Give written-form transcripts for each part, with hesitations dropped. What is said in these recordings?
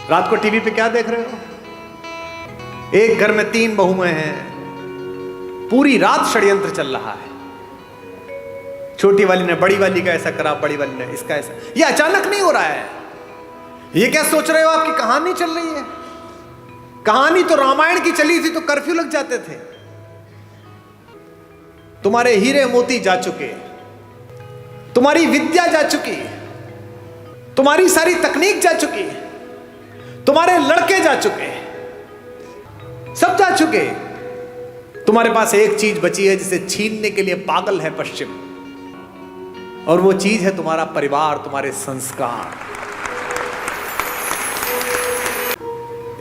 रात को टीवी पे क्या देख रहे हो? एक घर में 3 बहुएं हैं, पूरी रात षड्यंत्र चल रहा है। छोटी वाली ने बड़ी वाली का ऐसा करा, बड़ी वाली ने इसका ऐसा। ये अचानक नहीं हो रहा है। ये क्या सोच रहे हो? आपकी कहानी चल रही है। कहानी तो रामायण की चली थी तो कर्फ्यू लग जाते थे। तुम्हारे हीरे मोती जा चुके, तुम्हारी विद्या जा चुकी, तुम्हारी सारी तकनीक जा चुकी, तुम्हारे लड़के जा चुके, सब जा चुके। तुम्हारे पास एक चीज बची है जिसे छीनने के लिए पागल है पश्चिम, और वो चीज है तुम्हारा परिवार, तुम्हारे संस्कार।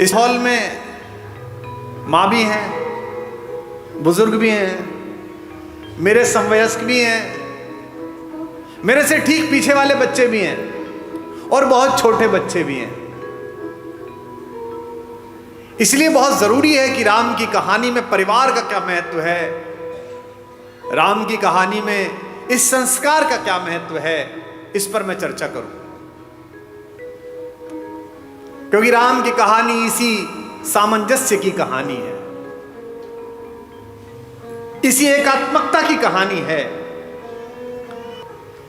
इस हॉल में मां भी हैं, बुजुर्ग भी हैं, मेरे समवयस्क भी हैं, मेरे से ठीक पीछे वाले बच्चे भी हैं, और बहुत छोटे बच्चे भी हैं। इसलिए बहुत जरूरी है कि राम की कहानी में परिवार का क्या महत्व है, राम की कहानी में इस संस्कार का क्या महत्व है, इस पर मैं चर्चा करूं। क्योंकि राम की कहानी इसी सामंजस्य की कहानी है, इसी एकात्मकता की कहानी है।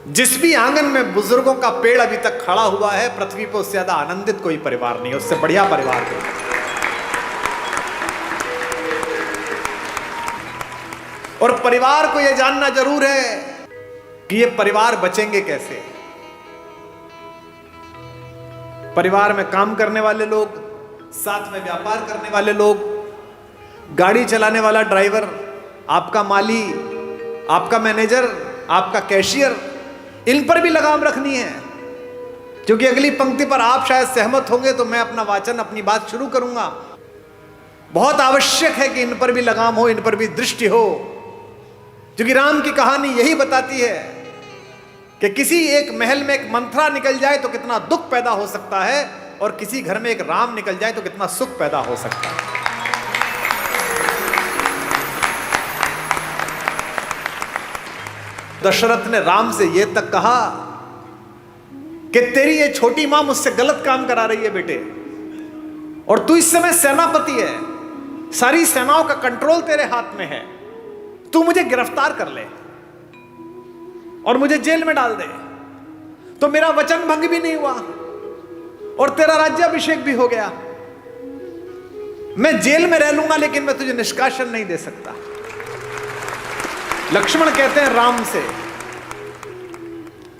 जिस भी आंगन में बुजुर्गों का पेड़ अभी तक खड़ा हुआ है, पृथ्वी पर उससे ज्यादा आनंदित कोई परिवार नहीं है, उससे बढ़िया परिवार कोई। और परिवार को यह जानना जरूर है कि ये परिवार बचेंगे कैसे। परिवार में काम करने वाले लोग, साथ में व्यापार करने वाले लोग, गाड़ी चलाने वाला ड्राइवर, आपका माली, आपका मैनेजर, आपका कैशियर, इन पर भी लगाम रखनी है। क्योंकि अगली पंक्ति पर आप शायद सहमत होंगे तो मैं अपना वाचन, अपनी बात शुरू करूंगा। बहुत आवश्यक है कि इन पर भी लगाम हो, इन पर भी दृष्टि हो। क्योंकि राम की कहानी यही बताती है कि किसी एक महल में एक मंथरा निकल जाए तो कितना दुख पैदा हो सकता है, और किसी घर में एक राम निकल जाए तो कितना सुख पैदा हो सकता है। दशरथ ने राम से यह तक कहा कि तेरी ये छोटी मां मुझसे गलत काम करा रही है बेटे, और तू इस समय सेनापति है, सारी सेनाओं का कंट्रोल तेरे हाथ में है, तू मुझे गिरफ्तार कर ले और मुझे जेल में डाल दे तो मेरा वचन भंग भी नहीं हुआ और तेरा राज्याभिषेक भी हो गया। मैं जेल में रह लूंगा लेकिन मैं तुझे निष्कासन नहीं दे सकता। लक्ष्मण कहते हैं राम से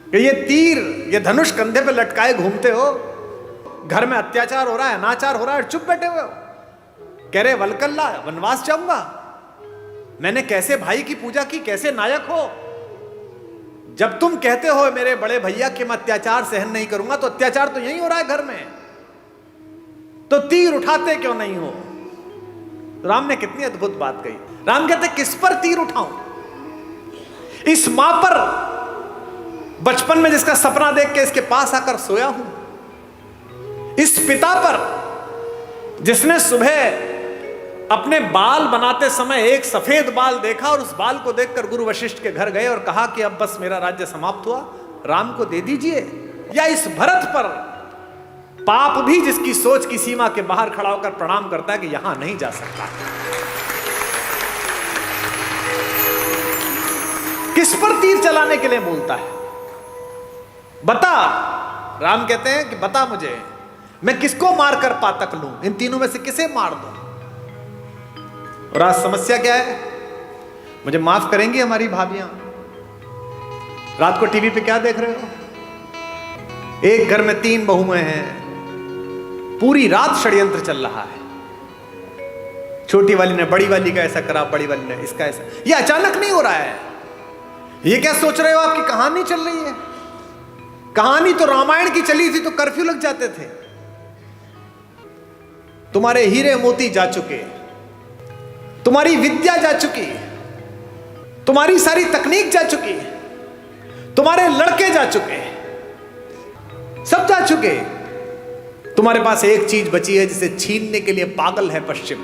कि ये तीर, ये धनुष कंधे पे लटकाए घूमते हो, घर में अत्याचार हो रहा है, अनाचार हो रहा है, चुप बैठे हुए हो। कह रहे वलकल्ला, वनवास जाऊंगा। मैंने कैसे भाई की पूजा की, कैसे नायक हो। जब तुम कहते हो मेरे बड़े भैया कि मैं अत्याचार सहन नहीं करूंगा, तो अत्याचार तो यही हो रहा है घर में, तो तीर उठाते क्यों नहीं हो। राम ने कितनी अद्भुत बात कही। राम कहते किस पर तीर उठाऊं? इस मां पर, बचपन में जिसका सपना देख के इसके पास आकर सोया हूं, इस पिता पर जिसने सुबह अपने बाल बनाते समय एक सफेद बाल देखा और उस बाल को देखकर गुरु वशिष्ठ के घर गए और कहा कि अब बस मेरा राज्य समाप्त हुआ, राम को दे दीजिए। या इस भरत पर, पाप भी जिसकी सोच की सीमा के बाहर खड़ा होकर प्रणाम करता है कि यहां नहीं जा सकता। किस पर तीर चलाने के लिए बोलता है? बता। राम कहते हैं कि बता मुझे, मैं किसको मारकर पातक लूं, इन तीनों में से किसे मार दूं। और आज समस्या क्या है? मुझे माफ करेंगी हमारी भाभियां, रात को टीवी पे क्या देख रहे हो? एक घर में 3 बहुएं हैं, पूरी रात षड्यंत्र चल रहा है। छोटी वाली ने बड़ी वाली का ऐसा करा, बड़ी वाली ने इसका ऐसा। ये अचानक नहीं हो रहा है। ये क्या सोच रहे हो? आपकी कहानी चल रही है। कहानी तो रामायण की चली थी तो कर्फ्यू लग जाते थे। तुम्हारे हीरे मोती जा चुके, तुम्हारी विद्या जा चुकी, तुम्हारी सारी तकनीक जा चुकी, तुम्हारे लड़के जा चुके, सब जा चुके। तुम्हारे पास एक चीज बची है जिसे छीनने के लिए पागल है पश्चिम,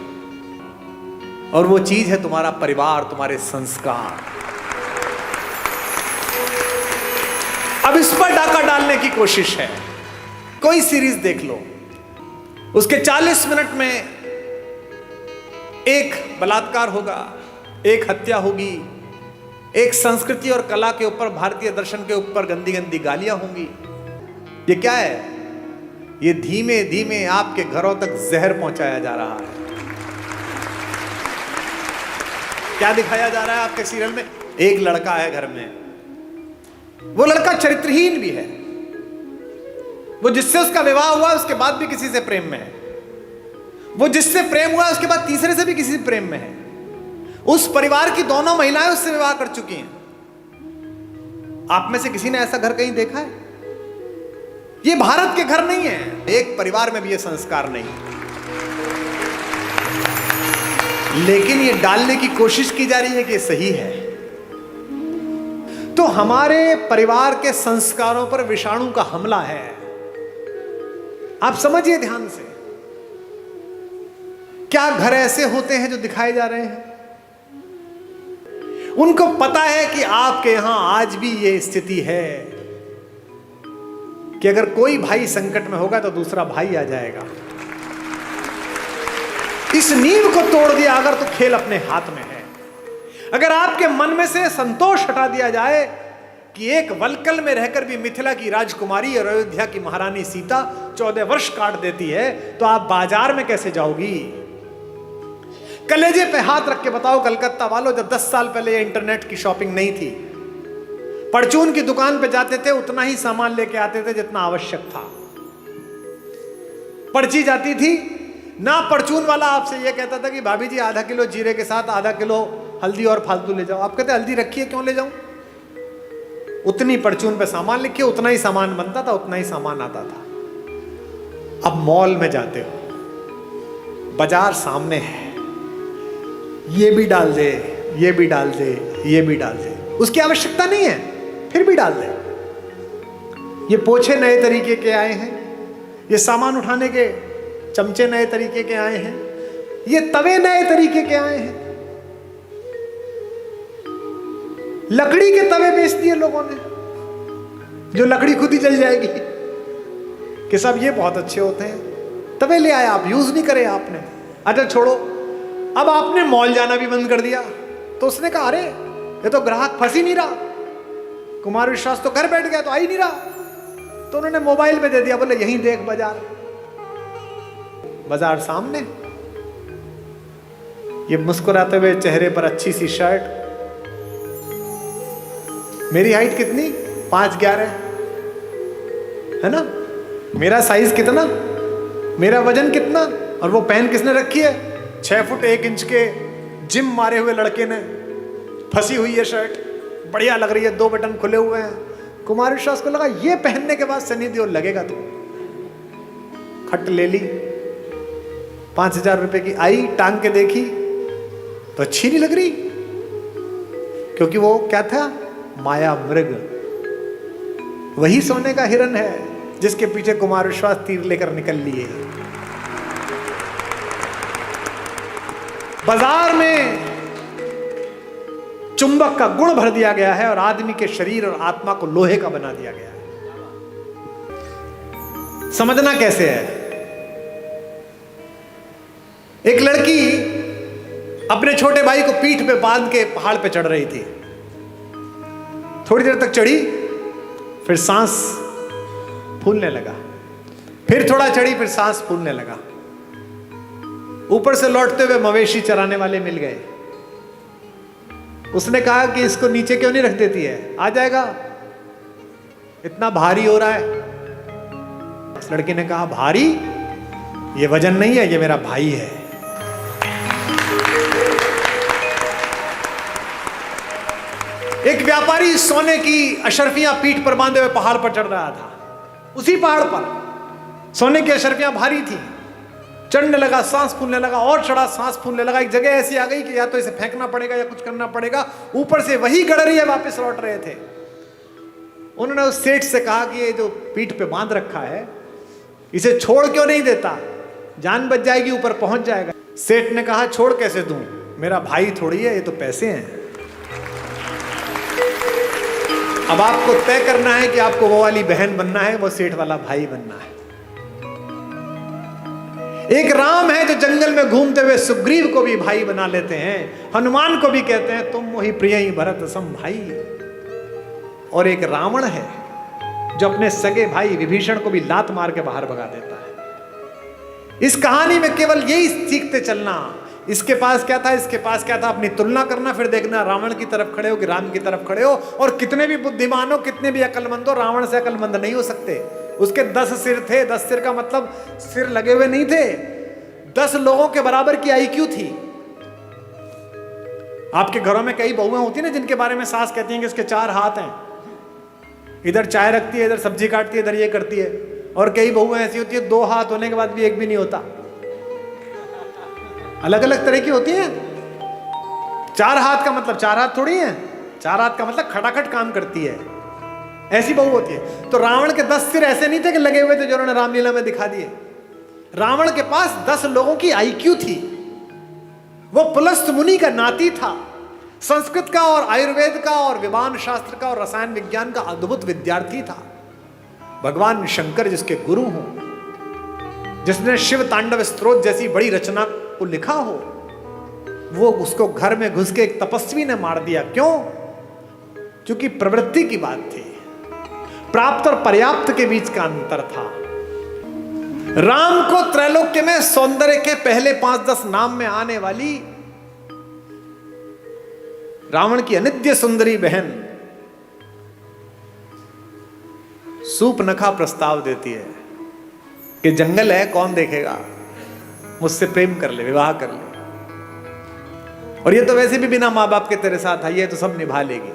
और वो चीज है तुम्हारा परिवार, तुम्हारे संस्कार। अब इस पर डाका डालने की कोशिश है। कोई सीरीज देख लो, उसके 40 मिनट में एक बलात्कार होगा, एक हत्या होगी, एक संस्कृति और कला के ऊपर, भारतीय दर्शन के ऊपर गंदी गंदी गालियां होंगी। ये क्या है? ये धीमे धीमे आपके घरों तक जहर पहुंचाया जा रहा है। क्या दिखाया जा रहा है आपके सीरियल में? एक लड़का है घर में, वो लड़का चरित्रहीन भी है, वो जिससे उसका विवाह हुआ उसके बाद भी किसी से प्रेम में है, वो जिससे प्रेम हुआ उसके बाद तीसरे से भी किसी से प्रेम में है। उस परिवार की दोनों महिलाएं उससे विवाह कर चुकी हैं। आप में से किसी ने ऐसा घर कहीं देखा है? ये भारत के घर नहीं है, एक परिवार में भी ये संस्कार नहीं, लेकिन ये डालने की कोशिश की जा रही है कि ये सही है। तो हमारे परिवार के संस्कारों पर विषाणु का हमला है। आप समझिए ध्यान से, क्या घर ऐसे होते हैं जो दिखाए जा रहे हैं? उनको पता है कि आपके यहां आज भी ये स्थिति है कि अगर कोई भाई संकट में होगा तो दूसरा भाई आ जाएगा। इस नींव को तोड़ दिया अगर तो खेल अपने हाथ में है। अगर आपके मन में से संतोष हटा दिया जाए कि एक वलकल में रहकर भी मिथिला की राजकुमारी और अयोध्या की महारानी सीता 14 वर्ष काट देती है, तो आप बाजार में कैसे जाओगी? कलेजे पे हाथ रख के बताओ कलकत्ता वालों, जब 10 साल पहले इंटरनेट की शॉपिंग नहीं थी, परचून की दुकान पे जाते थे, उतना ही सामान लेके आते थे जितना आवश्यक था। पर्ची जाती थी ना, परचून वाला आपसे यह कहता था कि भाभी जी आधा किलो जीरे के साथ आधा किलो हल्दी और फालतू ले जाओ। आप कहते हल्दी रखी है, क्यों ले जाऊं? उतनी परचून पे सामान लिखिए, उतना ही सामान बनता था, उतना ही सामान आता था। अब मॉल में जाते हो, बाजार सामने है, ये भी डाल दे, ये भी डाल दे, ये भी डाल दे, उसकी आवश्यकता नहीं है फिर भी डाल दे। ये पोछे नए तरीके के आए हैं, ये सामान उठाने के चमचे नए तरीके के आए हैं, ये तवे नए तरीके के आए हैं, लकड़ी के तवे बेच दिए लोगों ने, जो लकड़ी खुद ही जल जाएगी, कि सब ये बहुत अच्छे होते हैं। तवे ले आए, आप यूज नहीं करे आपने। अच्छा छोड़ो, अब आपने मॉल जाना भी बंद कर दिया, तो उसने कहा अरे ये तो ग्राहक फंस ही नहीं रहा, कुमार विश्वास तो घर बैठ गया, तो आ ही नहीं रहा, तो उन्होंने मोबाइल पे दे दिया, बोले यहीं देख बाजार। बाजार सामने, ये मुस्कुराते हुए चेहरे पर अच्छी सी शर्ट, मेरी हाइट कितनी? 5'11" है ना? मेरा साइज कितना, मेरा वजन कितना, और वो पहन किसने रखी है? 6 फुट 1 इंच के जिम मारे हुए लड़के ने, फंसी हुई है शर्ट, बढ़िया लग रही है, 2 बटन खुले हुए हैं। कुमार विश्वास को लगा ये पहनने के बाद सनी देओल लगेगा, तो खट ले ली, 5000 रुपए की आई, टांग के देखी तो अच्छी नहीं लग रही, क्योंकि वो क्या था? माया मृग। वही सोने का हिरन है जिसके पीछे कुमार विश्वास तीर लेकर निकल लिए। बाजार में चुंबक का गुण भर दिया गया है और आदमी के शरीर और आत्मा को लोहे का बना दिया गया है। समझना कैसे है? एक लड़की अपने छोटे भाई को पीठ पे बांध के पहाड़ पे चढ़ रही थी। थोड़ी देर तक चढ़ी, फिर सांस फूलने लगा, फिर थोड़ा चढ़ी, फिर सांस फूलने लगा। ऊपर से लौटते हुए मवेशी चराने वाले मिल गए। उसने कहा कि इसको नीचे क्यों नहीं रख देती है, आ जाएगा, इतना भारी हो रहा है। इस लड़के ने कहा भारी? ये वजन नहीं है, ये मेरा भाई है। एक व्यापारी सोने की अशर्फियां पीठ पर बांधे हुए पहाड़ पर चढ़ रहा था। उसी पहाड़ पर सोने की अशर्फियां भारी थी, चढ़ने लगा, सांस फूलने लगा, और चढ़ा, सांस फूलने लगा। एक जगह ऐसी आ गई कि या तो इसे फेंकना पड़ेगा या कुछ करना पड़ेगा। ऊपर से वही गडरिया वापस लौट रहे थे। उन्होंने उस सेठ से कहा कि ये जो पीठ पे बांध रखा है, इसे छोड़ क्यों नहीं देता, जान बच जाएगी, ऊपर पहुंच जाएगा। सेठ ने कहा छोड़ कैसे दूं, मेरा भाई थोड़ी है, ये तो पैसे हैं। अब आपको तय करना है कि आपको वो वाली बहन बनना है, वो सेठ वाला भाई बनना है। एक राम है जो जंगल में घूमते हुए सुग्रीव को भी भाई बना लेते हैं, हनुमान को भी कहते हैं तुम मोहि प्रिय ही भरत सम भाई। और एक रावण है जो अपने सगे भाई विभीषण को भी लात मार के बाहर भगा देता है। इस कहानी में केवल यही सीखते चलना, इसके पास क्या था, इसके पास क्या था, अपनी तुलना करना, फिर देखना रावण की तरफ खड़े हो कि राम की तरफ खड़े हो। और कितने भी बुद्धिमान हो, कितने भी अकलमंद हो, रावण से अकलमंद नहीं हो सकते। उसके 10 सिर थे। 10 सिर का मतलब सिर लगे हुए नहीं थे, 10 लोगों के बराबर की आईक्यू थी। आपके घरों में कई बहुएं होती है ना जिनके बारे में सास कहती हैं कि इसके 4 हाथ हैं, इधर चाय रखती है, इधर सब्जी काटती है, इधर ये करती है। और कई बहुएं ऐसी होती है 2 हाथ होने के बाद भी एक भी नहीं होता। अलग अलग तरह की होती हैं। 4 हाथ का मतलब 4 हाथ थोड़ी है, 4 हाथ का मतलब खटाखट काम करती है, ऐसी बहू होती है। तो रावण के 10 सिर ऐसे नहीं थे कि लगे हुए थे जो उन्होंने रामलीला में दिखा दिए। रावण के पास 10 लोगों की आईक्यू थी। वो पुलस्त मुनि का नाती था, संस्कृत का और आयुर्वेद का और विमान शास्त्र का और रसायन विज्ञान का अद्भुत विद्यार्थी था। भगवान शंकर जिसके गुरु हों, जिसने शिव तांडव स्तोत्र जैसी बड़ी रचना को लिखा हो, वो उसको घर में घुस के एक तपस्वी ने मार दिया। क्यों? क्योंकि प्रवृत्ति की बात थी, प्राप्त और पर्याप्त के बीच का अंतर था। राम को त्रैलोक्य में सौंदर्य के पहले 5-10 नाम में आने वाली रावण की अनित्य सुंदरी बहन सूपनखा प्रस्ताव देती है कि जंगल है, कौन देखेगा, मुझसे प्रेम कर ले, विवाह कर ले। और ये तो वैसे भी बिना मां बाप के तेरे साथ आई है, तो सब निभा लेगी।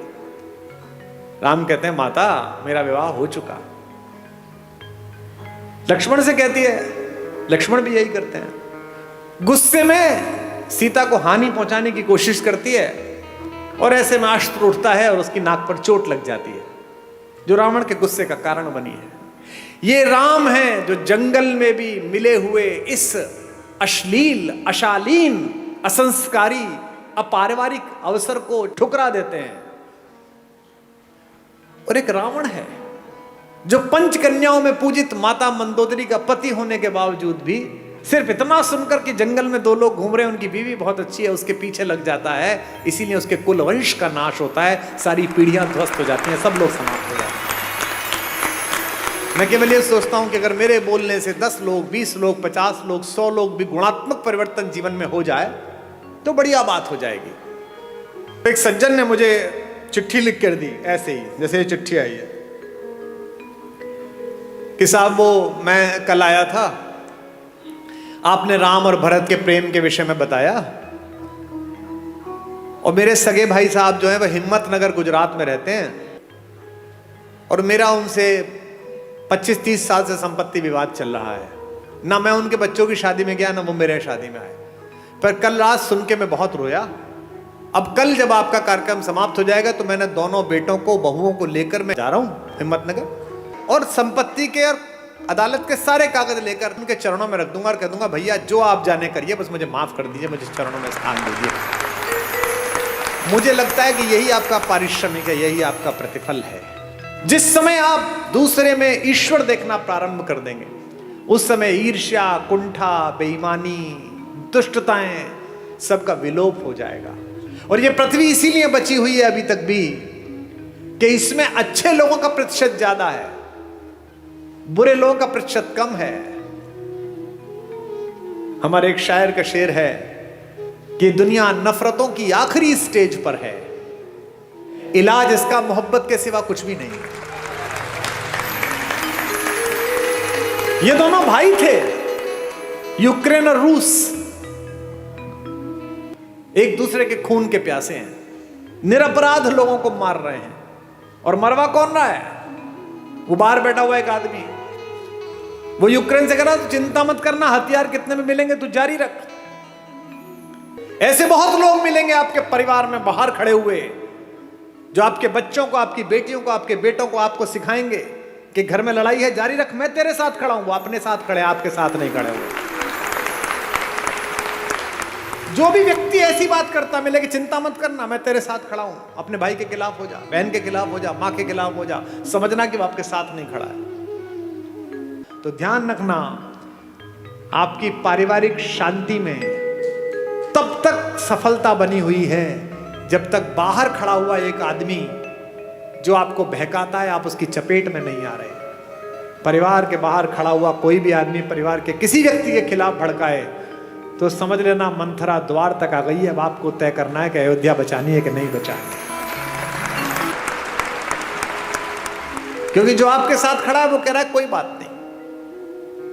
राम कहते हैं माता मेरा विवाह हो चुका। लक्ष्मण से कहती है, लक्ष्मण भी यही करते हैं। गुस्से में सीता को हानि पहुंचाने की कोशिश करती है और ऐसे में अस्त्र उठता है और उसकी नाक पर चोट लग जाती है, जो रावण के गुस्से का कारण बनी है। ये राम है जो जंगल में भी मिले हुए इस अश्लील, अशालीन, असंस्कारी, अपारिवारिक अवसर को ठुकरा देते हैं। और एक रावण है जो पंचकन्याओं में पूजित माता मंदोदरी का पति होने के बावजूद भी सिर्फ इतना सुनकर कि जंगल में 2 लोग घूम रहे हैं, उनकी बीवी बहुत अच्छी है, उसके पीछे लग जाता है। इसीलिए उसके कुल वंश का नाश होता है, सारी पीढ़ियां ध्वस्त हो जाती हैं, सब लोग समाप्त हो जाते हैं। मैं केवल ये सोचता हूं कि अगर मेरे बोलने से 10 लोग, 20 लोग, 50 लोग, 100 लोग भी गुणात्मक परिवर्तन जीवन में हो जाए तो बढ़िया बात हो जाएगी। एक सज्जन ने मुझे चिट्ठी लिख कर दी, ऐसे ही जैसे ये चिट्ठी आई है कि साहब वो मैं कल आया था, आपने राम और भरत के प्रेम के विषय में बताया, और मेरे सगे भाई साहब जो हैं वह हिम्मतनगर गुजरात में रहते हैं, और मेरा उनसे 25-30 साल से संपत्ति विवाद चल रहा है। ना मैं उनके बच्चों की शादी में गया, ना वो मेरे शादी में आए। पर कल रात सुन के मैं बहुत रोया। अब कल जब आपका कार्यक्रम समाप्त हो जाएगा तो मैंने दोनों बेटों को, बहुओं को लेकर मैं जा रहा हूं हिम्मतनगर, और संपत्ति के और अदालत के सारे कागज लेकर उनके चरणों में रख दूंगा और कह दूंगा भैया जो आप जाने करिए, बस मुझे माफ कर दीजिए, मुझे चरणों में स्थान दीजिए। मुझे लगता है कि यही आपका पारिश्रमिक है, यही आपका प्रतिफल है। जिस समय आप दूसरे में ईश्वर देखना प्रारंभ कर देंगे, उस समय ईर्ष्या, कुंठा, बेईमानी, दुष्टताएं सबका विलोप हो जाएगा। और ये पृथ्वी इसीलिए बची हुई है अभी तक भी कि इसमें अच्छे लोगों का प्रतिशत ज्यादा है, बुरे लोगों का प्रतिशत कम है। हमारे एक शायर का शेर है कि दुनिया नफरतों की आखिरी स्टेज पर है, इलाज इसका मोहब्बत के सिवा कुछ भी नहीं। ये दोनों भाई थे, यूक्रेन और रूस, एक दूसरे के खून के प्यासे हैं, निरपराध लोगों को मार रहे हैं। और मरवा कौन रहा है? वो बाहर बैठा हुआ एक आदमी, वो यूक्रेन से कह रहा तो चिंता मत करना, हथियार कितने में मिलेंगे तू जारी रख। ऐसे बहुत लोग मिलेंगे आपके परिवार में बाहर खड़े हुए, जो आपके बच्चों को, आपकी बेटियों को, आपके बेटों को आपको सिखाएंगे कि घर में लड़ाई है, जारी रख, मैं तेरे साथ खड़ा हूं। वो अपने साथ खड़े, आपके साथ नहीं खड़े हुए। जो भी व्यक्ति ऐसी बात करता मिले कि चिंता मत करना, मैं तेरे साथ खड़ा हूं, अपने भाई के खिलाफ हो जा, बहन के खिलाफ हो जा, मां के खिलाफ हो जा, समझना कि वो आपके साथ नहीं खड़ा है। तो ध्यान रखना, आपकी पारिवारिक शांति में तब तक सफलता बनी हुई है जब तक बाहर खड़ा हुआ एक आदमी जो आपको बहकाता है, आप उसकी चपेट में नहीं आ रहे। परिवार के बाहर खड़ा हुआ कोई भी आदमी परिवार के किसी व्यक्ति के खिलाफ भड़काए तो समझ लेना मंथरा द्वार तक आ गई है। अब आपको तय करना है कि अयोध्या बचानी है कि नहीं बचानी। क्योंकि जो आपके साथ खड़ा है वो कह रहा है कोई बात नहीं,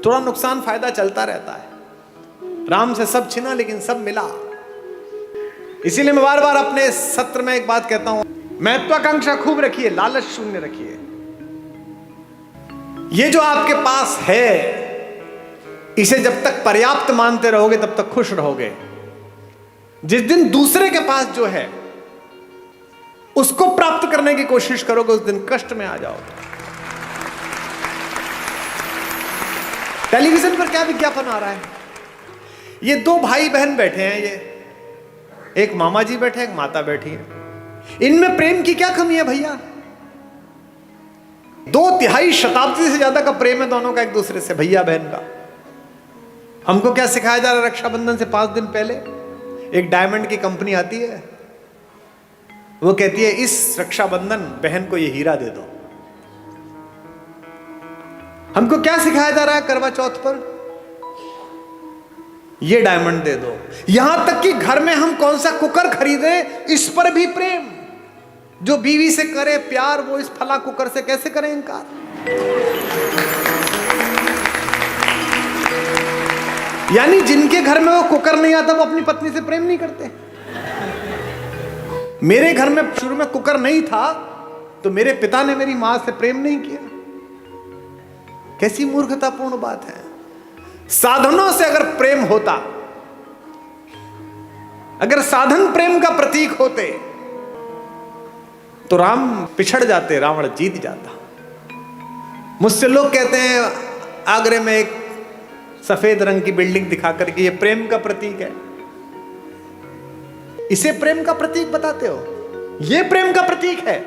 थोड़ा नुकसान फायदा चलता रहता है। राम से सब छिना लेकिन सब मिला। इसीलिए मैं बार बार अपने सत्र में एक बात कहता हूं, महत्वाकांक्षा खूब रखिए, लालच शून्य रखिए। ये जो आपके पास है इसे जब तक पर्याप्त मानते रहोगे तब तक खुश रहोगे। जिस दिन दूसरे के पास जो है उसको प्राप्त करने की कोशिश करोगे उस दिन कष्ट में आ जाओगे। टेलीविजन पर क्या विज्ञापन आ रहा है? ये दो भाई बहन बैठे हैं, ये एक मामा जी बैठे हैं, एक माता बैठी है। इनमें प्रेम की क्या कमी है भैया? 2 शताब्दी से ज्यादा का प्रेम है दोनों का एक दूसरे से, भैया बहन का। हमको क्या सिखाया जा रहा है? रक्षाबंधन से 5 दिन पहले एक डायमंड की कंपनी आती है, वो कहती है इस रक्षाबंधन बहन को ये हीरा दे दो। हमको क्या सिखाया जा रहा है करवा चौथ पर? ये डायमंड दे दो। यहां तक कि घर में हम कौन सा कुकर खरीदे इस पर भी प्रेम। जो बीवी से करे प्यार वो इस फला कुकर से कैसे करे इनकार? यानी जिनके घर में वो कुकर नहीं आता वो अपनी पत्नी से प्रेम नहीं करते। मेरे घर में शुरू में कुकर नहीं था तो मेरे पिता ने मेरी मां से प्रेम नहीं किया। कैसी मूर्खतापूर्ण बात है। साधनों से अगर प्रेम होता, अगर साधन प्रेम का प्रतीक होते तो राम पिछड़ जाते, रावण जीत जाता। मुझसे लोग कहते हैं आगरे में एक सफेद रंग की बिल्डिंग दिखाकर के ये प्रेम का प्रतीक है। इसे प्रेम का प्रतीक बताते हो? ये प्रेम का प्रतीक है?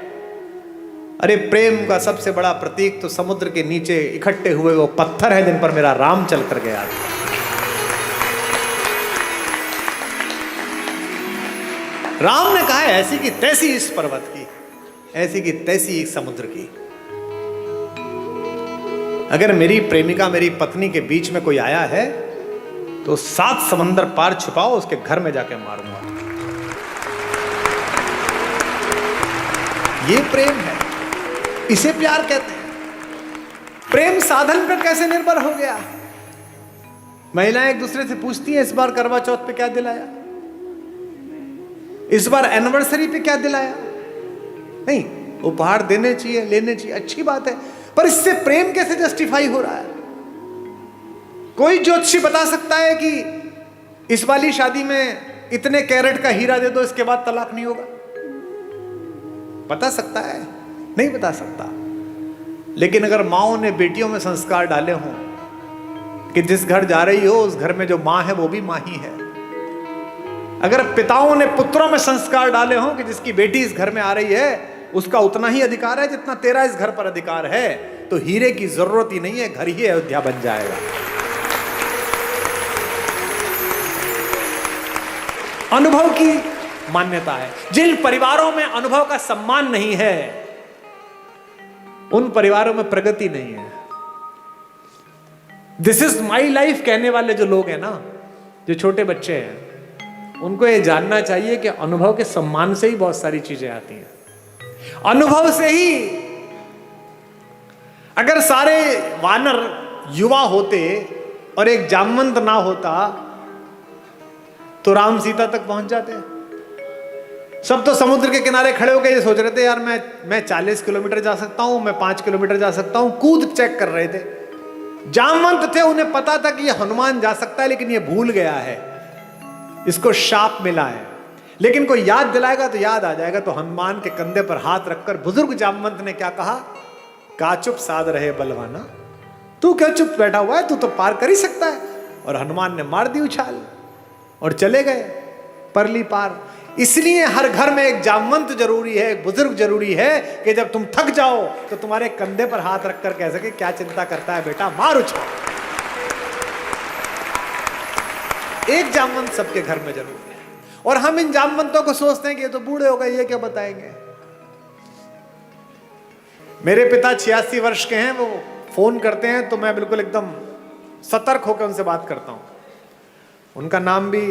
अरे प्रेम का सबसे बड़ा प्रतीक तो समुद्र के नीचे इकट्ठे हुए वो पत्थर है जिन पर मेरा राम चल कर गया। राम ने कहा है ऐसी की तैसी इस पर्वत की, ऐसी की तैसी इस समुद्र की। अगर मेरी प्रेमिका मेरी पत्नी के बीच में कोई आया है तो 7 समंदर पार छुपाओ, उसके घर में जाके मारूंगा। ये प्रेम है, इसे प्यार कहते हैं। प्रेम साधन पर कैसे निर्भर हो गया? महिलाएं एक दूसरे से पूछती हैं इस बार करवा चौथ पे क्या दिलाया, इस बार एनिवर्सरी पे क्या दिलाया। नहीं, उपहार देने चाहिए, लेने चाहिए, अच्छी बात है, पर इससे प्रेम कैसे जस्टिफाई हो रहा है? कोई ज्योतिषी बता सकता है कि इस वाली शादी में इतने कैरेट का हीरा दे दो इसके बाद तलाक नहीं होगा? बता सकता है? नहीं बता सकता। लेकिन अगर माओ ने बेटियों में संस्कार डाले हों कि जिस घर जा रही हो उस घर में जो मां है वो भी मां ही है, अगर पिताओं ने पुत्रों में संस्कार डाले हों कि जिसकी बेटी इस घर में आ रही है उसका उतना ही अधिकार है जितना तेरा इस घर पर अधिकार है, तो हीरे की जरूरत ही नहीं है, घर ही अयोध्या बन जाएगा। अनुभव की मान्यता है। जिन परिवारों में अनुभव का सम्मान नहीं है उन परिवारों में प्रगति नहीं है। दिस इज माई लाइफ कहने वाले जो लोग हैं ना, जो छोटे बच्चे हैं, उनको ये जानना चाहिए कि अनुभव के सम्मान से ही बहुत सारी चीजें आती हैं। अनुभव से ही अगर सारे वानर युवा होते और एक जामवंत ना होता तो राम सीता तक पहुंच जाते। सब तो समुद्र के किनारे खड़े होकर ये सोच रहे थे यार मैं 40 किलोमीटर जा सकता हूं, मैं 5 किलोमीटर जा सकता हूं, कूद चेक कर रहे थे। जामवंत थे, उन्हें पता था कि ये हनुमान जा सकता है लेकिन ये भूल गया है, इसको शाप मिला है। लेकिन कोई याद दिलाएगा तो याद आ जाएगा। तो हनुमान के कंधे पर हाथ रखकर बुजुर्ग जामवंत ने क्या कहा? का चुप साध रहे बलवाना, तू क्या चुप बैठा हुआ है, तू तो पार कर ही सकता है। और हनुमान ने मार दी उछाल और चले गए परली पार। इसलिए हर घर में एक जामवंत जरूरी है, एक बुजुर्ग जरूरी है कि जब तुम थक जाओ तो तुम्हारे कंधे पर हाथ रखकर कह सके क्या चिंता करता है बेटा, मार उछाल। एक जामवंत सबके घर में जरूर है। और हम इन जामवंतों को सोचते हैं कि ये तो बूढ़े हो गए, ये क्या बताएंगे। मेरे पिता 86 वर्ष के हैं, वो फोन करते हैं तो मैं बिल्कुल एकदम सतर्क होकर उनसे बात करता हूं। उनका नाम भी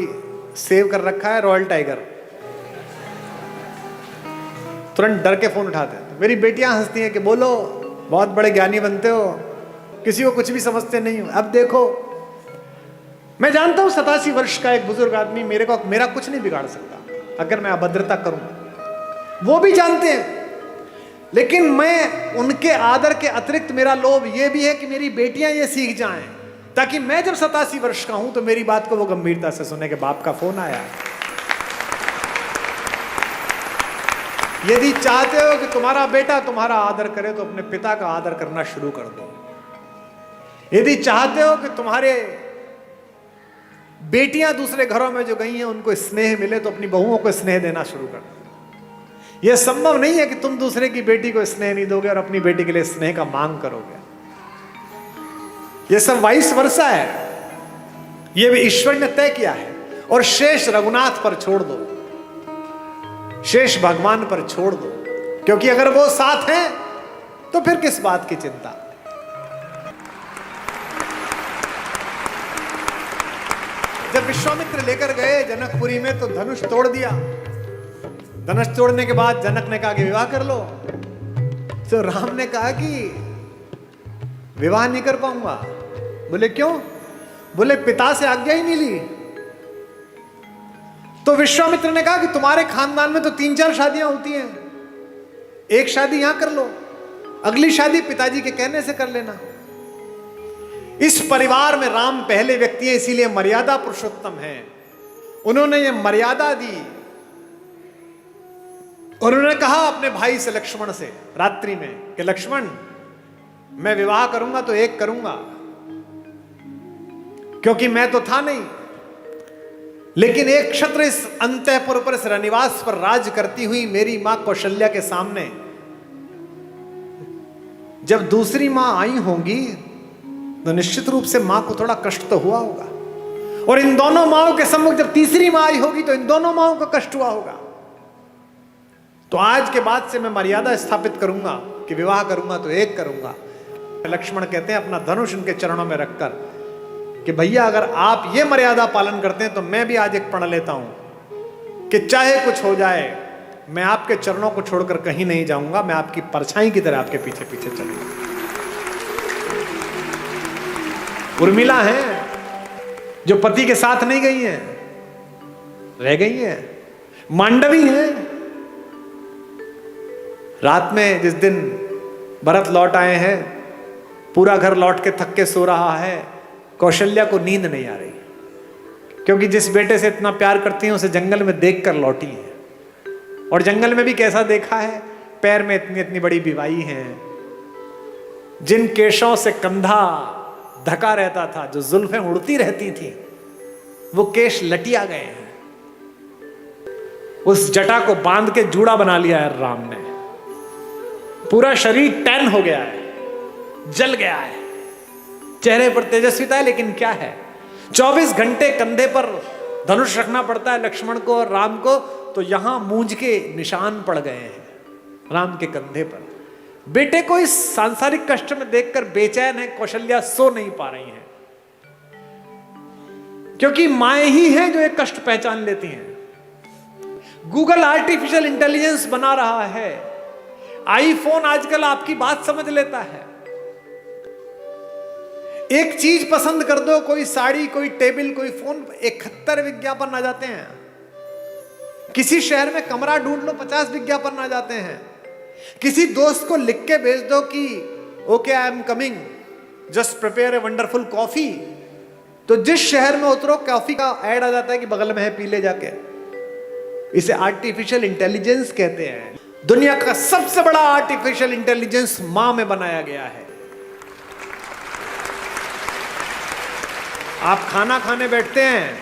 सेव कर रखा है, रॉयल टाइगर। तुरंत डर के फोन उठाते हैं। मेरी बेटियां हंसती हैं कि बोलो, बहुत बड़े ज्ञानी बनते हो, किसी को कुछ भी समझते नहीं हो। अब देखो, मैं जानता हूं 87 वर्ष का एक बुजुर्ग आदमी मेरा कुछ नहीं बिगाड़ सकता अगर मैं अभद्रता करूं, वो भी जानते हैं। लेकिन मैं उनके आदर के अतिरिक्त मेरा लोभ ये भी है कि मेरी बेटियां ये सीख जाएं, ताकि मैं जब 87 वर्ष का हूं तो मेरी बात को वो गंभीरता से सुने कि बाप का फोन आया। यदि चाहते हो कि तुम्हारा बेटा तुम्हारा आदर करे तो अपने पिता का आदर करना शुरू कर दो। यदि चाहते हो कि तुम्हारे बेटियां दूसरे घरों में जो गई हैं उनको स्नेह मिले तो अपनी बहुओं को स्नेह देना शुरू कर दो। यह संभव नहीं है कि तुम दूसरे की बेटी को स्नेह नहीं दोगे और अपनी बेटी के लिए स्नेह का मांग करोगे। यह सब वाइस वर्सा है, यह भी ईश्वर ने तय किया है। और शेष रघुनाथ पर छोड़ दो, शेष भगवान पर छोड़ दो, क्योंकि अगर वो साथ हैं तो फिर किस बात की चिंता। जब विश्वामित्र लेकर गए जनकपुरी में तो धनुष तोड़ दिया। धनुष तोड़ने के बाद जनक ने कहा कि विवाह कर लो। तो राम ने कहा कि विवाह नहीं कर पाऊंगा। बोले क्यों? बोले पिता से आज्ञा ही नहीं ली। तो विश्वामित्र ने कहा कि तुम्हारे खानदान में तो 3-4 शादियां होती हैं, एक शादी यहां कर लो, अगली शादी पिताजी के कहने से कर लेना। इस परिवार में राम पहले व्यक्ति है, इसीलिए मर्यादा पुरुषोत्तम है। उन्होंने ये मर्यादा दी। और उन्होंने कहा अपने भाई से, लक्ष्मण से, रात्रि में कि लक्ष्मण, मैं विवाह करूंगा तो एक करूंगा, क्योंकि मैं तो था नहीं। लेकिन एक क्षत्र इस अंतःपुर पर, इस रनिवास पर राज करती हुई मेरी मां कौशल्या के सामने जब दूसरी मां आई होंगी तो निश्चित रूप से मां को थोड़ा कष्ट तो हुआ होगा। और इन दोनों माओं के सम्मुख जब तीसरी मां आई होगी तो इन दोनों माओं को कष्ट हुआ होगा। तो आज के बाद से मैं मर्यादा स्थापित करूंगा कि विवाह करूंगा तो एक करूंगा। लक्ष्मण कहते हैं अपना धनुष उनके चरणों में रखकर कि भैया अगर आप ये मर्यादा पालन करते हैं तो मैं भी आज एक प्रण लेता हूं कि चाहे कुछ हो जाए मैं आपके चरणों को छोड़कर कहीं नहीं जाऊंगा, मैं आपकी परछाई की तरह आपके पीछे पीछे चलूंगा। उर्मिला हैं जो पति के साथ नहीं गई हैं, रह गई हैं। मांडवी हैं, रात में जिस दिन भरत लौट आए हैं, पूरा घर लौट के थक के सो रहा है, कौशल्या को नींद नहीं आ रही, क्योंकि जिस बेटे से इतना प्यार करती हैं उसे जंगल में देखकर लौटी है। और जंगल में भी कैसा देखा है, पैर में इतनी इतनी बड़ी बिवाई हैं, जिन केशों से कंधा ढका रहता था, जो जुल्फें उड़ती रहती थी, वो केश लटिया गए हैं। उस जटा को बांध के जूड़ा बना लिया है राम ने। पूरा शरीर टैन हो गया है, जल गया है, चेहरे पर तेजस्विता है, लेकिन क्या है, 24 घंटे कंधे पर धनुष रखना पड़ता है लक्ष्मण को और राम को, तो यहां मूंज के निशान पड़ गए हैं राम के कंधे पर। बेटे को इस सांसारिक कष्ट में देखकर बेचैन है कौशल्या, सो नहीं पा रही हैं, क्योंकि माएं ही हैं जो एक कष्ट पहचान लेती हैं। गूगल आर्टिफिशियल इंटेलिजेंस बना रहा है, आईफोन आजकल आपकी बात समझ लेता है। एक चीज पसंद कर दो, कोई साड़ी, कोई टेबल, कोई फोन, 71 विज्ञापन आ जाते हैं। किसी शहर में कमरा ढूंढ लो, 50 विज्ञापन आ जाते हैं। किसी दोस्त को लिख के भेज दो कि okay I am coming, just prepare a wonderful coffee, तो जिस शहर में उतरो कॉफी का ऐड आ जाता है कि बगल में है, पी ले जाके। इसे आर्टिफिशियल इंटेलिजेंस कहते हैं। दुनिया का सबसे बड़ा आर्टिफिशियल इंटेलिजेंस मां में बनाया गया है। आप खाना खाने बैठते हैं,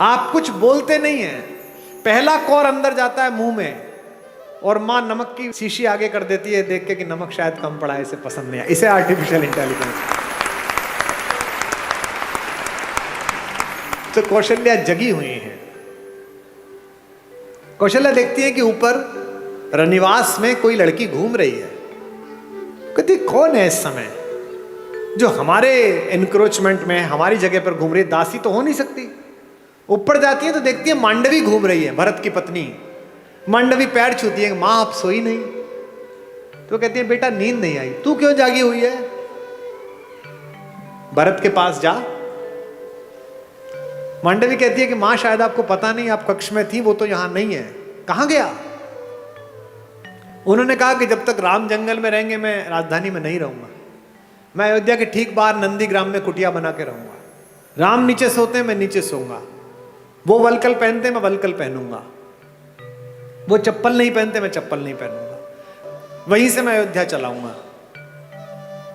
आप कुछ बोलते नहीं हैं, पहला कौर अंदर जाता है मुंह में और मां नमक की शीशी आगे कर देती है देख के कि नमक शायद कम पड़ा है, इसे पसंद नहीं है। इसे आर्टिफिशियल इंटेलिजेंस। तो कौशल्या जगी हुई है। कौशल्या देखती है कि ऊपर रनिवास में कोई लड़की घूम रही है। कहती कौन है इस समय जो हमारे एनक्रोचमेंट में हमारी जगह पर घूम रही है? दासी तो हो नहीं सकती। ऊपर जाती है तो देखती है मांडवी घूम रही है, भरत की पत्नी। मांडवी पैर छूती है, मां आप सोई नहीं? तो कहती है बेटा नींद नहीं आई। तू क्यों जागी हुई है? भरत के पास जा। मांडवी कहती है कि मां शायद आपको पता नहीं, आप कक्ष में थी, वो तो यहां नहीं है। कहां गया? उन्होंने कहा कि जब तक राम जंगल में रहेंगे मैं राजधानी में नहीं रहूंगा। मैं अयोध्या के ठीक बाहर नंदी ग्राम में कुटिया बना के रहूंगा। राम नीचे सोते हैं, मैं नीचे सोऊंगा। वो वलकल पहनते, मैं वलकल पहनूंगा। वो चप्पल नहीं पहनते, मैं चप्पल नहीं पहनूंगा। वहीं से मैं अयोध्या चलाऊंगा।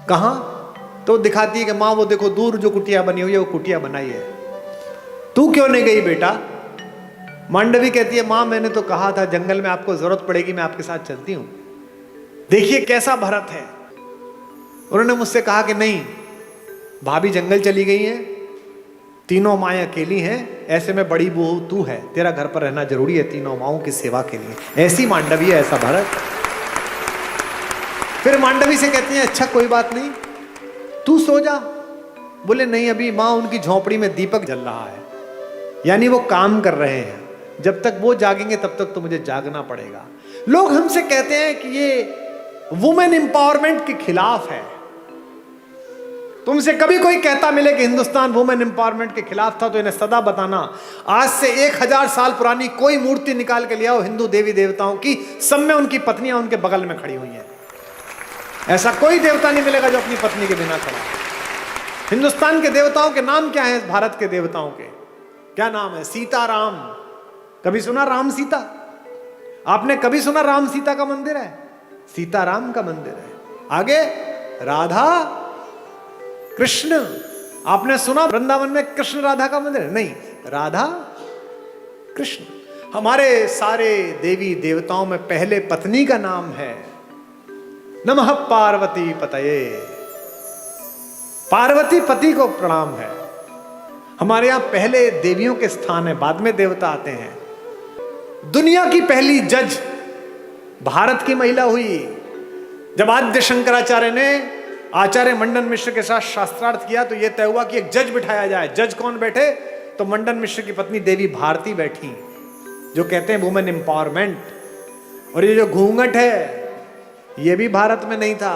कहां? तो दिखाती है कि मां वो देखो दूर जो कुटिया बनी हुई है, वो कुटिया बनाई है। तू क्यों नहीं गई बेटा? मांडवी कहती है मां मैंने तो कहा था जंगल में आपको जरूरत पड़ेगी, मैं आपके साथ चलती हूं। देखिए कैसा भरत है। उन्होंने मुझसे कहा कि नहीं, भाभी जंगल चली गई है, तीनों माएं अकेली हैं, ऐसे में बड़ी बहू तू है, तेरा घर पर रहना जरूरी है तीनों माओं की सेवा के लिए। ऐसी मांडवी है, ऐसा भरत। फिर मांडवी से कहती है अच्छा कोई बात नहीं, तू सो जा। बोले नहीं, अभी मां उनकी झोपड़ी में दीपक जल रहा है, यानी वो काम कर रहे हैं। जब तक वो जागेंगे तब तक तो मुझे जागना पड़ेगा। लोग हमसे कहते हैं कि ये वुमेन एम्पावरमेंट के खिलाफ है। तुमसे कभी कोई कहता मिले कि हिंदुस्तान वुमेन एम्पावरमेंट के खिलाफ था तो इन्हें सदा बताना। आज से 1000 साल पुरानी कोई मूर्ति निकाल के ले आओ हिंदू देवी देवताओं की, सब में उनकी पत्नियां उनके बगल में खड़ी हुई हैं। ऐसा कोई देवता नहीं मिलेगा जो अपनी पत्नी के बिना खड़ा। हिंदुस्तान के देवताओं के नाम क्या है? भारत के देवताओं के क्या नाम है? सीता राम। कभी सुना राम सीता? आपने कभी सुना राम सीता का मंदिर है? सीताराम का मंदिर है। आगे राधा कृष्ण। आपने सुना वृंदावन में कृष्ण राधा का मंदिर है? नहीं, राधा कृष्ण। हमारे सारे देवी देवताओं में पहले पत्नी का नाम है नमः पार्वती पतये। पार्वती पति को प्रणाम है। हमारे यहां पहले देवियों के स्थान है, बाद में देवता आते हैं। दुनिया की पहली जज भारत की महिला हुई। जब आद्य शंकराचार्य ने आचार्य मंडन मिश्र के साथ शास्त्रार्थ किया तो यह तय हुआ कि एक जज बिठाया जाए। जज कौन बैठे? तो मंडन मिश्र की पत्नी देवी भारती बैठी, जो कहते हैं वुमेन एम्पावरमेंट। और ये जो घूंघट है ये भी भारत में नहीं था।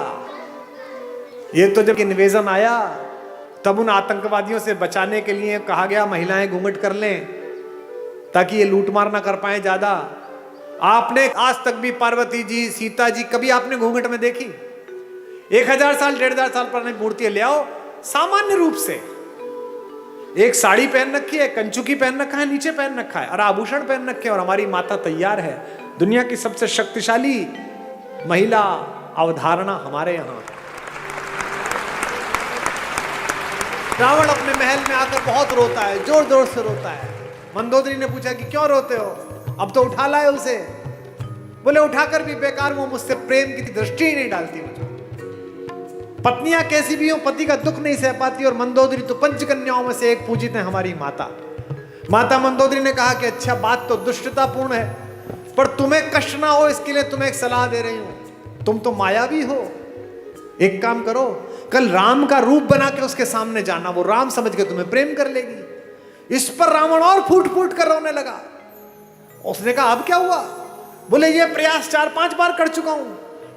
ये तो जब इन्वेजन आया तब उन आतंकवादियों से बचाने के लिए कहा गया महिलाएं घूंघट कर लें ताकि ये लूटमार ना कर पाए ज्यादा। आपने आज तक भी पार्वती जी, सीता जी कभी आपने घूंघट में देखी? 1000 साल 1500 साल पुरानी मूर्तियां ले आओ, सामान्य रूप से एक साड़ी पहन रखी है, कंचुकी पहन रखा है, नीचे पहन रखा है और आभूषण पहन रखे और हमारी माता तैयार है। दुनिया की सबसे शक्तिशाली महिला अवधारणा हमारे यहां। रावण अपने महल में आकर बहुत रोता है, जोर जोर से रोता है। मंदोदरी ने पूछा कि क्यों रोते हो? अब तो उठा लाए उसे। बोले उठाकर भी बेकार, वो मुझसे प्रेम की दृष्टि ही नहीं डालती मुझे। पत्नियां कैसी भी हो पति का दुख नहीं सह पाती। और मंदोदरी तो पंचकन्याओं में से एक पूजित है हमारी माता। माता मंदोदरी ने कहा कि अच्छा बात तो दुष्टतापूर्ण है, पर तुम्हें कष्ट ना हो इसके लिए तुम्हें एक सलाह दे रही हूं। तुम तो मायावी हो, एक काम करो, कल राम का रूप बना के उसके सामने जाना, वो राम समझ के तुम्हें प्रेम कर लेगी। इस पर रावण और फूट फूट कर रोने लगा। उसने कहा अब क्या हुआ? बोले ये प्रयास 4-5 बार कर चुका हूं,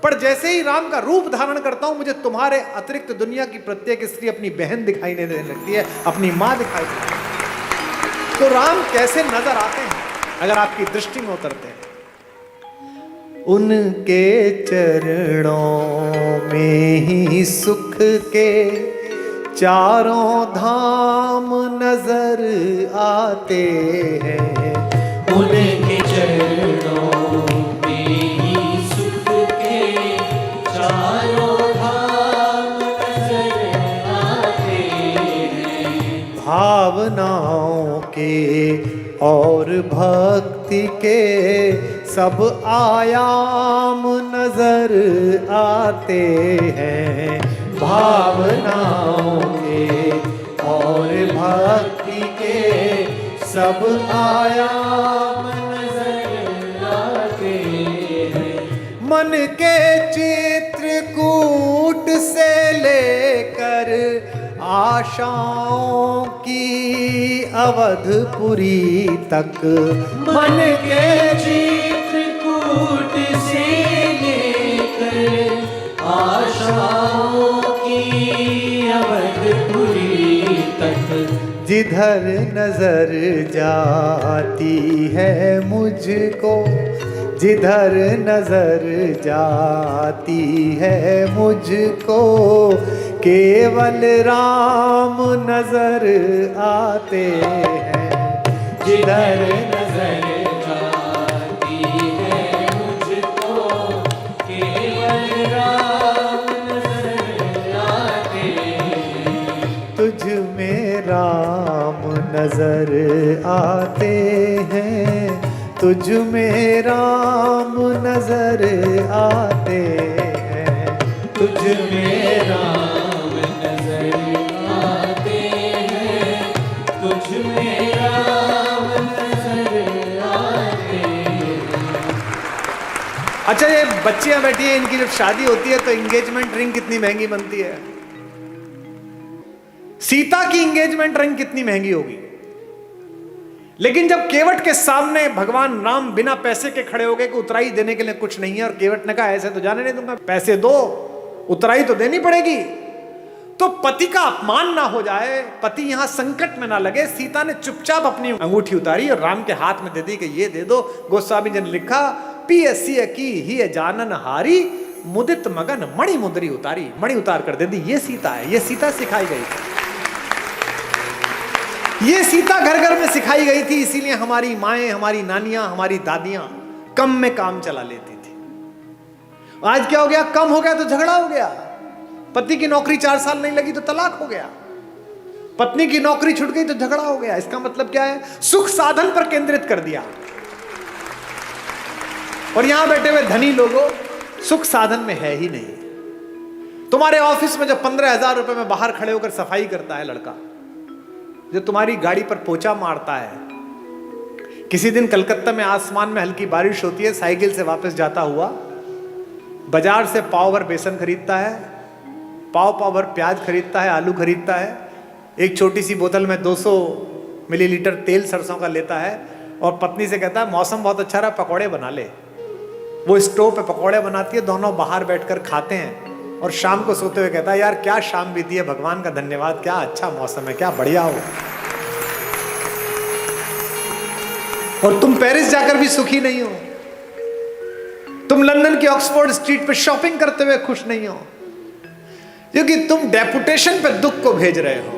पर जैसे ही राम का रूप धारण करता हूं मुझे तुम्हारे अतिरिक्त दुनिया की प्रत्येक स्त्री अपनी बहन दिखाई देने लगती है, अपनी मां दिखाई देती है। तो राम कैसे नजर आते हैं अगर आपकी दृष्टि में उतरते हैं? उनके चरणों में ही सुख के चारों धाम नजर आते हैं। उनके चरणों में ही सुख के चारों धाम नजर आते हैं। भावनाओं के और भक्ति के सब आयाम नजर आते हैं। भावनाओं के और भक्ति के सब आयाम नजर आते हैं। मन के चित्रकूट से लेकर आशाओं की अवधपुरी तक, मन के चित्रकूट से लेकर आशाओं की अवधपुरी तक, जिधर नजर जाती है मुझको, जिधर नजर जाती है मुझको, केवल राम नजर आते हैं। जिधर नजर जाती है मुझको, केवल राम नजर आते हैं। तुझ में राम नजर आते हैं, तुझ में राम नजर आते हैं, तुझ में राम नजर आते हैं, तुझ में राम नजर आते हैं। अच्छा, ये बच्चियां बैठी हैं, इनकी जब शादी होती है तो एंगेजमेंट रिंग कितनी महंगी बनती है। सीता की एंगेजमेंट रिंग कितनी महंगी होगी, लेकिन जब केवट के सामने भगवान राम बिना पैसे के खड़े हो गए कि उतराई देने के लिए कुछ नहीं है, और केवट ने कहा ऐसे तो जाने नहीं दूंगा, पैसे दो, उतराई तो देनी पड़ेगी, तो पति का अपमान ना हो जाए, पति यहां संकट में ना लगे, सीता ने चुपचाप अपनी अंगूठी उतारी और राम के हाथ में दे दी कि ये दे दो। गोस्वामी जी ने लिखा, पियसिय की ही जानन हारी, मुदित मगन मणि मुद्री उतारी, मणि उतार कर दे दी। ये सीता है, ये सीता सिखाई गई थी, ये सीता घर घर में सिखाई गई थी, इसीलिए हमारी माएं, हमारी नानियां, हमारी दादियां कम में काम चला लेती थी। आज क्या हो गया, कम हो गया तो झगड़ा हो गया, पति की नौकरी 4 साल नहीं लगी तो तलाक हो गया, पत्नी की नौकरी छूट गई तो झगड़ा हो गया। इसका मतलब क्या है, सुख साधन पर केंद्रित कर दिया। और यहां बैठे हुए धनी लोगों, सुख साधन में है ही नहीं। तुम्हारे ऑफिस में जो 15,000 रुपए में बाहर खड़े होकर सफाई करता है लड़का, जो तुम्हारी गाड़ी पर पोछा मारता है, किसी दिन कलकत्ता में आसमान में हल्की बारिश होती है, साइकिल से वापस जाता हुआ बाजार से पाव भर बेसन खरीदता है, पाव भर प्याज खरीदता है, आलू खरीदता है, एक छोटी सी बोतल में 200 मिलीलीटर तेल सरसों का लेता है, और पत्नी से कहता है मौसम बहुत अच्छा रहा, पकौड़े बना ले। वो स्टोव पे पकौड़े बनाती है, दोनों बाहर बैठकर खाते हैं, और शाम को सोते हुए कहता है यार क्या शाम बीती है, भगवान का धन्यवाद, क्या अच्छा मौसम है, क्या बढ़िया हो। और तुम पेरिस जाकर भी सुखी नहीं हो, तुम लंदन की ऑक्सफोर्ड स्ट्रीट पे शॉपिंग करते हुए खुश नहीं हो, क्योंकि तुम डेपुटेशन पे दुख को भेज रहे हो।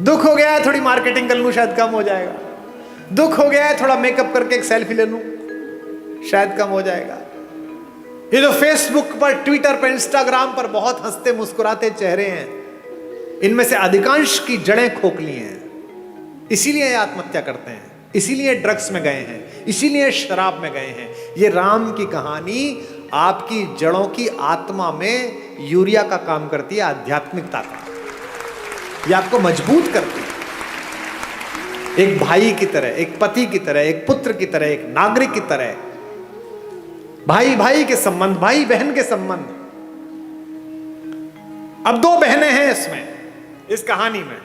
दुख हो गया है, थोड़ी मार्केटिंग कर लूं शायद कम हो जाएगा, दुख हो गया है, थोड़ा मेकअप करके एक सेल्फी ले लूं शायद कम हो जाएगा। ये जो फेसबुक पर, ट्विटर पर, इंस्टाग्राम पर बहुत हंसते मुस्कुराते चेहरे हैं, इनमें से अधिकांश की जड़ें खोखली हैं, इसीलिए ये आत्महत्या करते हैं, इसीलिए ड्रग्स में गए हैं, इसीलिए शराब में गए हैं। ये राम की कहानी आपकी जड़ों की आत्मा में यूरिया का काम करती है, आध्यात्मिकता का, ये आपको मजबूत करती है, एक भाई की तरह, एक पति की तरह, एक पुत्र की तरह, एक नागरिक की तरह, भाई भाई के संबंध, भाई बहन के संबंध। अब 2 बहनें हैं इसमें, इस कहानी में।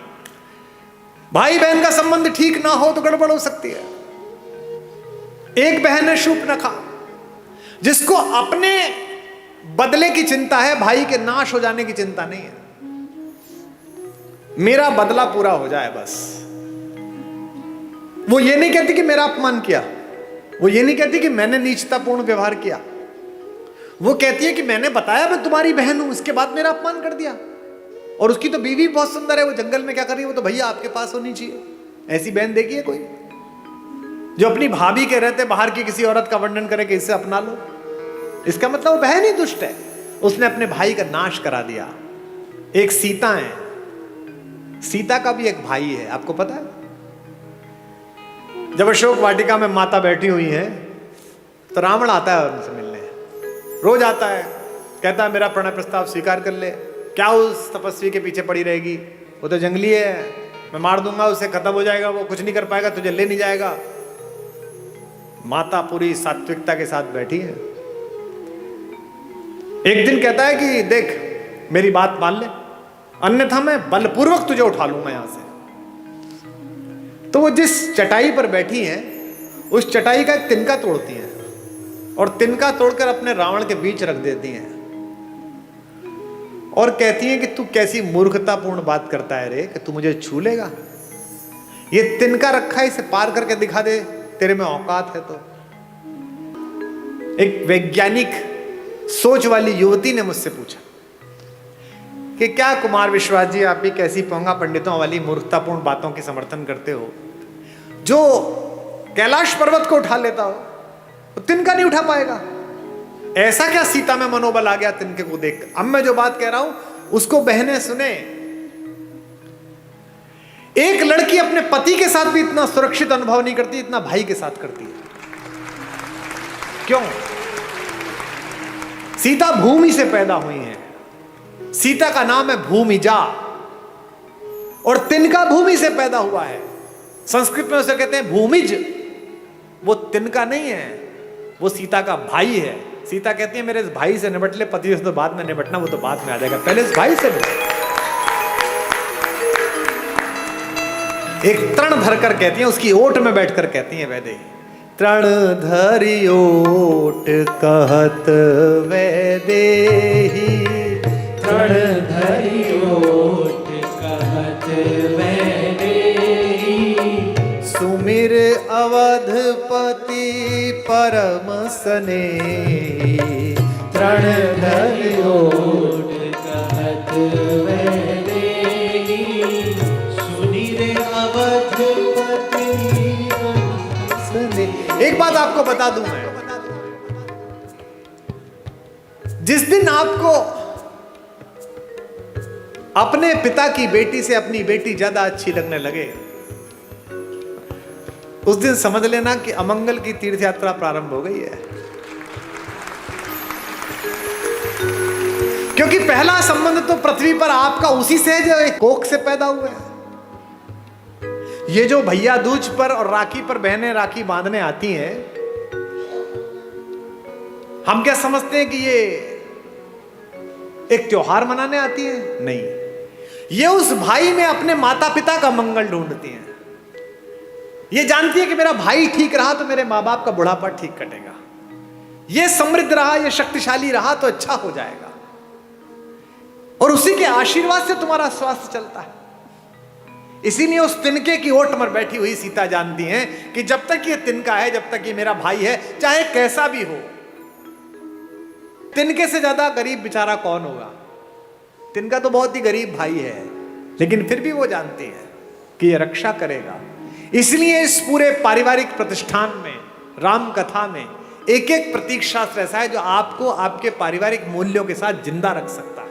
भाई बहन का संबंध ठीक ना हो तो गड़बड़ हो सकती है। एक बहन है शूर्पणखा, जिसको अपने बदले की चिंता है, भाई के नाश हो जाने की चिंता नहीं है। मेरा बदला पूरा हो जाए बस। वो ये नहीं कहती कि मेरा अपमान किया, वो ये नहीं कहती कि मैंने नीचतापूर्ण व्यवहार किया, वो कहती है कि मैंने बताया मैं तुम्हारी बहन हूं, इसके बाद मेरा अपमान कर दिया। और उसकी तो बीवी बहुत सुंदर है, वो जंगल में क्या कर रही है, वो तो भैया आपके पास होनी चाहिए। ऐसी बहन देखी है कोई जो अपनी भाभी के रहते बाहर की किसी औरत का वर्णन करे कि इससे अपना लो? इसका मतलब वो बहन ही दुष्ट है, उसने अपने भाई का नाश करा दिया। एक सीता है, सीता का भी एक भाई है, आपको पता है? जब अशोक वाटिका में माता बैठी हुई है तो रावण आता है उनसे मिलने, रोज आता है, कहता है मेरा प्रणय प्रस्ताव स्वीकार कर ले। क्या उस तपस्वी के पीछे पड़ी रहेगी, वो तो जंगली है, मैं मार दूंगा उसे, खत्म हो जाएगा, वो कुछ नहीं कर पाएगा, तुझे ले नहीं जाएगा। माता पूरी सात्विकता के साथ बैठी है। एक दिन कहता है कि देख मेरी बात मान ले, अन्यथा मैं बलपूर्वक तुझे उठा लूंगा यहां से। तो वो जिस चटाई पर बैठी हैं उस चटाई का एक तिनका तोड़ती हैं और तिनका तोड़कर अपने रावण के बीच रख देती हैं और कहती हैं कि तू कैसी मूर्खतापूर्ण बात करता है रे, कि तू मुझे छू लेगा। ये तिनका रखा है, इसे पार करके दिखा दे, तेरे में औकात है तो। एक वैज्ञानिक सोच वाली युवती ने मुझसे पूछा कि क्या कुमार विश्वास जी, आप भी कैसी पोंगा पंडितों वाली मूर्खतापूर्ण बातों की समर्थन करते हो? जो कैलाश पर्वत को उठा लेता हो तो तिनका नहीं उठा पाएगा। ऐसा क्या सीता में मनोबल आ गया तिनके को देख? अब मैं जो बात कह रहा हूं उसको बहनें सुने। एक लड़की अपने पति के साथ भी इतना सुरक्षित अनुभव नहीं करती इतना भाई के साथ करती है। क्यों? सीता भूमि से पैदा हुई है, सीता का नाम है भूमिजा, और तिनका भूमि से पैदा हुआ है। संस्कृत में उसे कहते हैं भूमिज। वो तिनका नहीं है, वो सीता का भाई है। सीता कहती है मेरे इस भाई से निपट ले, पति से तो बाद में निपटना, वो तो बाद में आ जाएगा, पहले इस भाई से निपट। एक तृण धरकर कहती है, उसकी ओट में बैठकर कहती है वैदेही, तृण धरि ओट कहत वैदेही, तृण धरि ओट कहत वैदेही, सुमिर अवधपति परम स्नेही, तृण धरि ओट कहत वैदेही, सुनिर अवधपति परम स्नेही। एक बात आपको बता दूं मैं, जिस दिन आपको अपने पिता की बेटी से अपनी बेटी ज्यादा अच्छी लगने लगे, उस दिन समझ लेना कि अमंगल की तीर्थ यात्रा प्रारंभ हो गई है। क्योंकि पहला संबंध तो पृथ्वी पर आपका उसी से है जो एक कोख से पैदा हुआ है। ये जो भैया दूज पर और राखी पर बहनें राखी बांधने आती हैं, हम क्या समझते हैं कि ये एक त्योहार मनाने आती है? नहीं, ये उस भाई में अपने माता पिता का मंगल ढूंढती हैं। ये जानती है कि मेरा भाई ठीक रहा तो मेरे माँ बाप का बुढ़ापा ठीक कटेगा, ये समृद्ध रहा, ये शक्तिशाली रहा तो अच्छा हो जाएगा, और उसी के आशीर्वाद से तुम्हारा स्वास्थ्य चलता है। इसीलिए उस तिनके की ओट पर बैठी हुई सीता जानती है कि जब तक ये तिनका है, जब तक ये मेरा भाई है, चाहे कैसा भी हो, तिनके से ज्यादा गरीब बेचारा कौन होगा? तिनका तो बहुत ही गरीब भाई है, लेकिन फिर भी वो जानती है कि ये रक्षा करेगा। इसलिए इस पूरे पारिवारिक प्रतिष्ठान में, राम कथा में, एक एक प्रतीक शास्त्र ऐसा है जो आपको आपके पारिवारिक मूल्यों के साथ जिंदा रख सकता है।